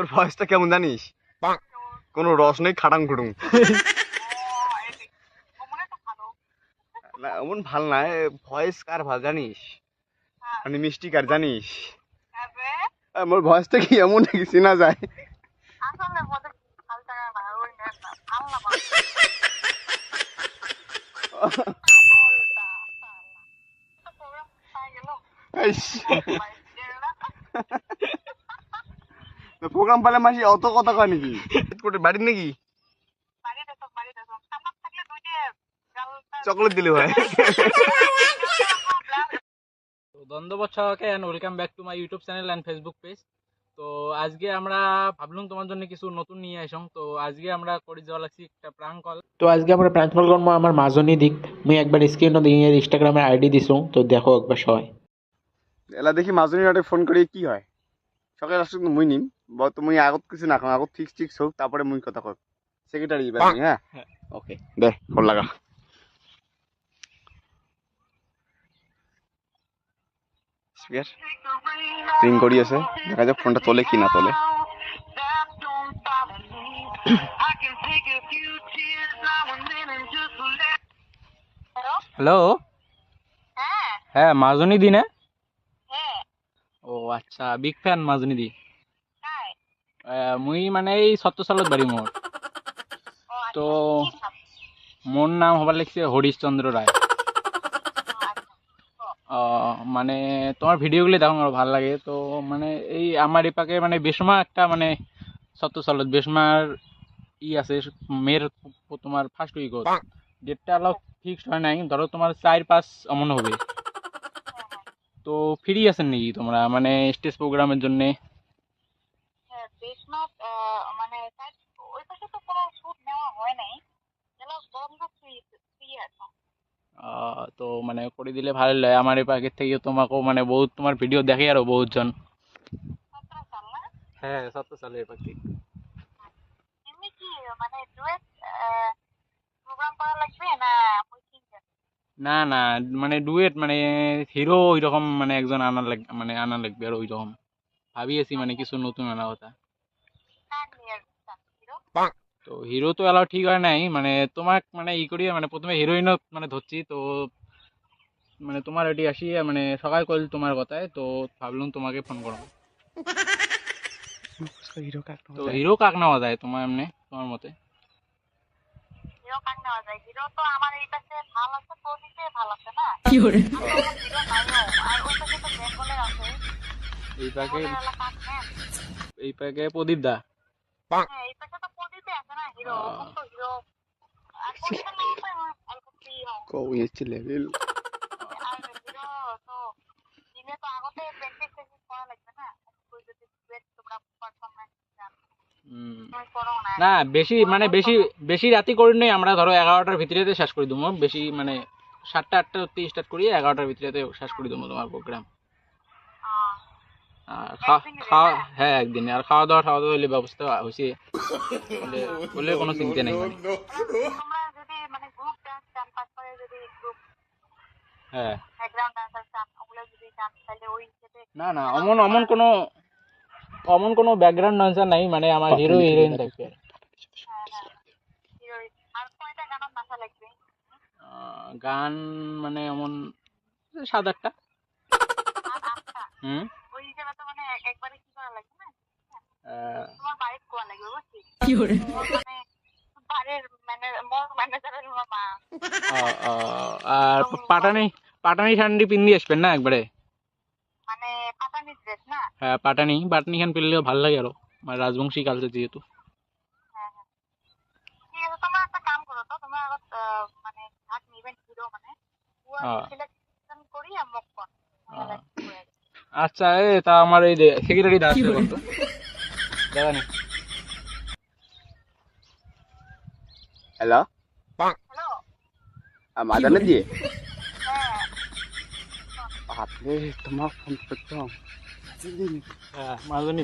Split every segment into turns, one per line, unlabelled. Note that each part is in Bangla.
তোর ভয়েসটা কেমন জানিস? কোনো রস নেই, খাটাং খুটুং। না এমন ভাল না, ভয়েস কার ভাল জানিস? মানে মিষ্টি কার জানিস? মোর ভয়েসটা কি এমন নাকি চেনা যায়? প্রোগ্রাম পালে মাসি অত কথা কয় নাকি? বাড়ির নাকি চকলেট দিলে ভাই।
তো ধন্যবাদ সবাইকে and welcome back to my YouTube channel and Facebook page. তো আজকে আমরা ভাবলাম তোমার জন্য কিছু নতুন নিয়ে আসলাম। তো আজকে আমরা করে যাওয়া লাগছি একটা প্রাঙ্ক কল।
তো আজকে আমরা প্রাঙ্ক কল করবো আমার মাজনী দিক। মুই একবার স্ক্রিনত দিয়ে ইনস্টাগ্রামের আইডি দিছো, তো দেখো একবার সবাই।
এলা দেখি মাজনী আটে ফোন করে কি হয়। সকালে আসলে মুই নিম তুমি আগত কিছু না আগত ফিক্স টিক্স হোক, তারপরে মুই কথা কর সেক্রেটারি। হ্যাঁ ওকে দে ফোন লাগা। রিং করি আছে, দেখা যাক ফোনটা তোলে কি না তোলে।
হ্যালো, হ্যাঁ মাজনী দি না? ও আচ্ছা, বিগ ফ্যান মাজনী দি। মুই মানে এই 17 সালত বাড়ি মোর। তো মোর নাম হবার লিখছে হরিশচন্দ্র রায়। মানে তোমার ভিডিওগুলি দেখো আমার ভালো লাগে। তো মানে এই আমার এপাকে মানে বেসমা একটা মানে 17 সালত বেসমার আছে মেয়ের তোমার ফার্স্ট উইক ডেটটা অলপ ফিক্সড হয় নাই, ধরো তোমার 4-5 অমন হবে। তো ফ্রি আছেন নাকি তোমরা মানে স্টেজ প্রোগ্রামের জন্য? তো মানে করে দিলে ভালো লাগে আমার এপাকের থেকে। তোমাকেও মানে বহুত তোমার ভিডিও দেখে আরো বহুতজন। হ্যাঁ 17 সালে এপাক থেকে। না না, মানে ডুয়েট মানে হিরো ওইরকম মানে একজন আনা লাগবে আর ওইরকম ভাবিয়েছি মানে কিছু নতুন আনা কথা। তো হিরো তো এলাও ঠিক হয় নাই, মানে তোমাক মানে ই করিয়ে মানে প্রথমে হিরোইনও মানে ধরছি। তো মানে তোমার এটি আসি মানে সকাল কল তোমার কথায়, তো ভাবলাম তোমাকে ফোন করো। তো হিরো কাক নেওয়া যায় তোমার এমনি তোমার মতে? এই প্যাকে এই প্যাকে প্রদীপ দা।
লেভেল
না বেশি মানে বেশি বেশি রাতি করি নাই আমরা, ধরো 11টার ভিতরে শেষ করে দেবো। বেশি মানে 7টা-8টা স্টার্ট করি, 11টার ভিতরে শেষ করে দেবো তোমার প্রোগ্রাম। খাওয়া হ্যাঁ একদিন। আর খাওয়া দাওয়া হলে ব্যবস্থা হয়েছে, বলে কোনো চিন্তা নেই মানে। হ্যাঁ না না, অমন কোনো ব্যাকগ্রাউন্ড ডান্সার নাই, মানে আমার হিরো হিরোইন থাকবে। গান মানে এমন 7-8টা। হুম আর পাটানি পাটানি শান্ডি পিন্দি আসবেন না একবারে? হ্যাঁ পাটানি পাটানি খান পিনলেও ভালো লাগে আরো, মানে রাজবংশী কালচার যেহেতু। আচ্ছা তা আমার এই সেক্রেটারি দাঁড়াচ্ছে করতো দাদা নি।
হ্যালো মাদানে দিয়ে আপনি তোমার ফোন করতাম।
হ্যাঁ মাজনী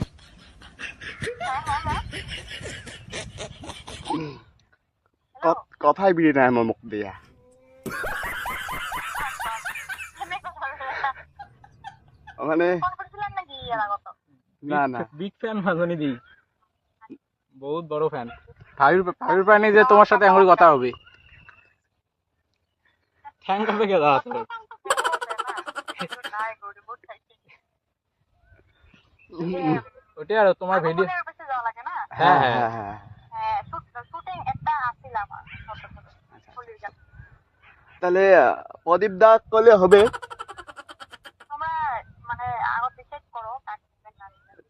কথাই বিড়ি নাই আমার মুখ দিয়া। মানে না না
বিগ ফ্যান মাজনী দি। বহুত বড় ফ্যান। ভাবির প্রাণী যে তোমার সাথে এমন কথা হবে। থ্যাংক করবে কে দাদা তোর? ওটাই আর তোমার ভিডিও। হ্যাঁ হ্যাঁ
হ্যাঁ। তাহলে প্রদীপ দা করলে হবে।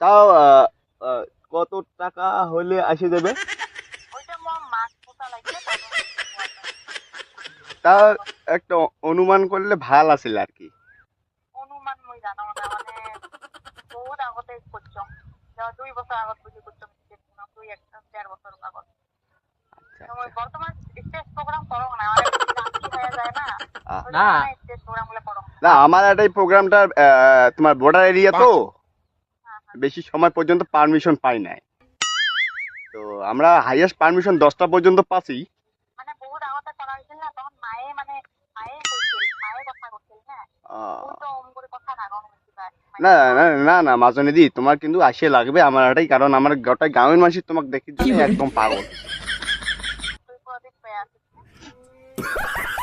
তাও কত টাকা হলে আসে দেবে? তা একটা অনুমান করলে ভাল আছিল আর কি।
না
না আমার এটাই প্রোগ্রামটা তোমার বর্ডার এরিয়া তো বেশি সময় পর্যন্ত পারমিশন পাই নাই, তো আমরা হাইয়েস্ট পারমিশন 10টা পর্যন্ত পাচ্ছি। না না না না মাজনী দি তোমার কিন্তু আসিয়ে লাগবে আমার এটাই, কারণ আমার গোটা গ্রামের মানুষ তোমাকে দেখি জন্য একদম পাগল।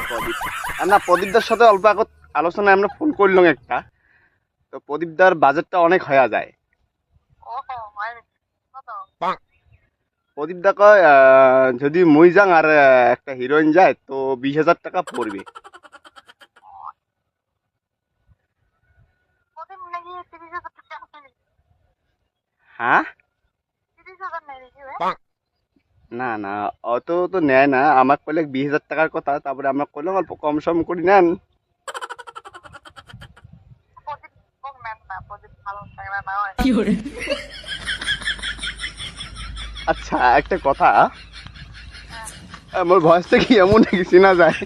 প্রদীপ না প্রদীপদার সাথে অল্প আগত আলোচনায় আমরা ফোন করলাম একটা, তো প্রদীপদার বাজেটটা অনেক হয়ে যায়। প্রদীপদা কয় যদি মুই যাং আর একটা হিরোইন যায় তো 20,000 টাকা পড়বে। হ্যাঁ না না অত তো নেয় না, আমার কইলে 20,000 টাকার কথা, তারপরে আমরা কইলাম অল্প কম সম করি নেন। আচ্ছা একটা কথা, আমার ভয়েসটা কি এমন নাকি চেনা যায়?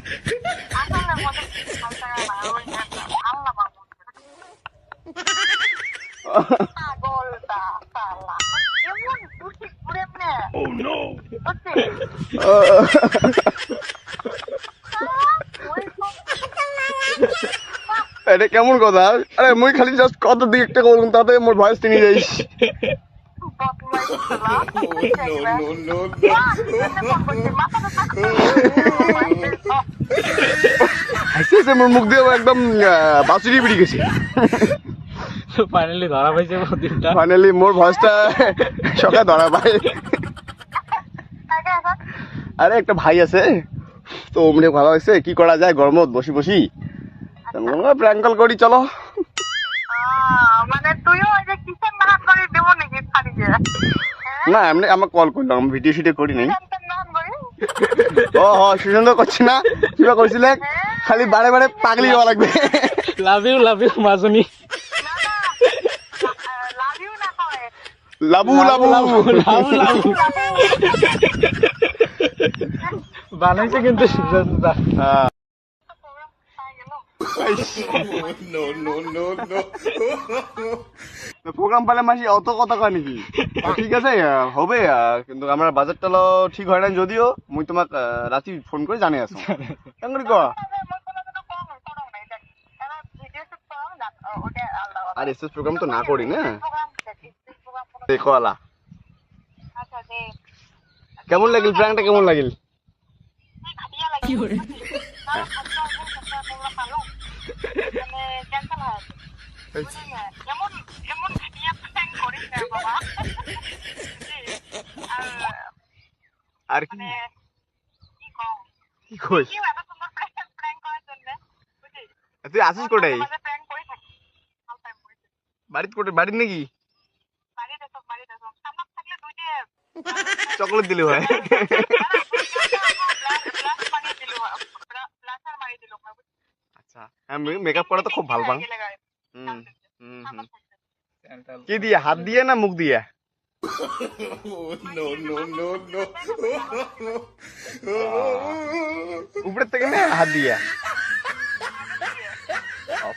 এটা কেমন কথা? আরে মুই খালি জাস্ট কত দিক একটা করুন তাতে মোর ভয়েস চিনি যাইস। হাসিছে মোর মুখ দিয়ে একদম বাসুরি বেরিয়ে গেছে।
ফাইনালি ধরা পাইছে প্রদীপটা।
ফাইনালি মোর ভয়েসটা সকালে ধরা পাই। আরে একটা ভাই আছে তো অমনি ভালো হয়েছে, কি করা যায় গরমত বসি বসি প্র্যাঙ্ক কল করি চলো। না এমনি আমার কল করলাম, ভিডিও শিডিও করি নাই। ও হ সুসুন্দর করছি না, কিবা করছিলে খালি বারে বারে পাগলি যাওয়া লাগবে।
লাভ ইউ মাজনী।
লাবু লাবু
লাবু লাবু বানাইছে কিন্তু সুজাতা।
প্রোগ্রাম পালে মাসি অত কথা কয় নাকি? ঠিক আছে হবে, কিন্তু আমার বাজেটটা ঠিক হয় না যদিও মুই তোমাক রাতি ফোন করে জানিয়ে আসো কেমন ক। আর এসএস প্রোগ্রাম তো না করি না দেখো আলা। কেমন লাগিল প্র্যাঙ্কটা, কেমন লাগিল? আর কি কি কইস? তুই আসিস কোটাই? বাড়িতে কোটে বাড়ির নাকি? চকলেট দিলে হয়। আচ্ছা হ্যাঁ মেকআপ করা তো খুব ভালো পাং। কি দিয়ে, হাত দিয়ে না মুখ দিয়ে? উপরের থেকে না হাত দিয়ে?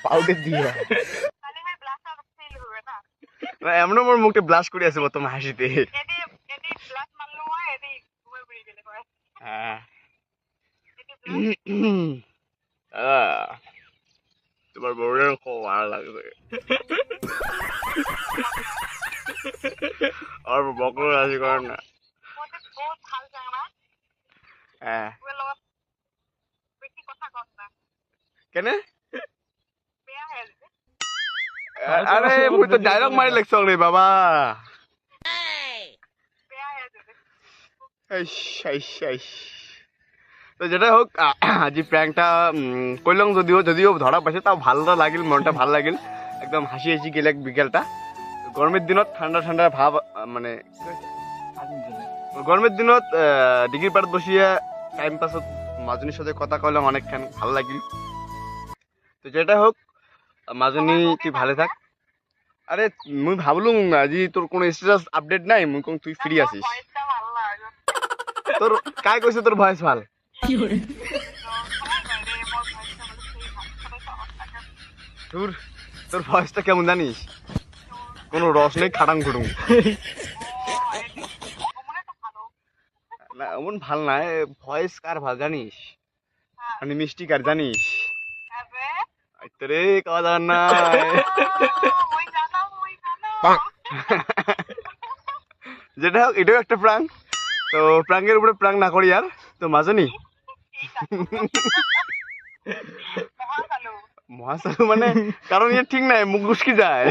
পাউডার দিয়ে? এমন আমার মুখটা ব্লাশ করে আছে বর্তমান হাসিতে। হ্যাঁ তোমার বউয়ের খুব ভালো লাগবে। আর বকর রাজি করে না। কেনে আরে মুই তো ডায়লগ মারি লাগছ রে বাবা তো যেটা হোক আজি প্র্যাঙ্কটা করলাম যদিও ধরা পাইছে তাও ভালো লাগিল মনটা ভাল লাগিল একদম হাসি হাসি গেল বিকেলটা গরমের দিনত ঠান্ডা ঠান্ডা ভাব মানে গরমের দিনত ডিগ্রি পাড়ত বসিয়ে টাইম পাছত মাজনীর সাথে কথা কইলাম অনেকখান ভালো লাগিল তো যেটা হোক মাজনী তুই ভালো থাক আরে মুই ভাবলুম আজি তোর কোনো স্ট্যাটাস আপডেট নাই মুই কোন তুই ফ্রি আছিস তোর কাই কইছে তোর ভয়েস ভাল তোর ভয়েসটা কেমন জানিস কোনো রস নেই খাটাং খুটুং না এমন ভাল না ভয়েস কার ভাল জানিস মানে মিষ্টি কার জানিস রে কাওয়া জান না যেটা হোক এটাও একটা প্রাঙ্ক তো প্রাঙ্কের উপরে প্রাঙ্ক না করি আর তো মাজনী মহাসালু মানে কারণ ইয়ে ঠিক নাই মুখ গুসকি যায়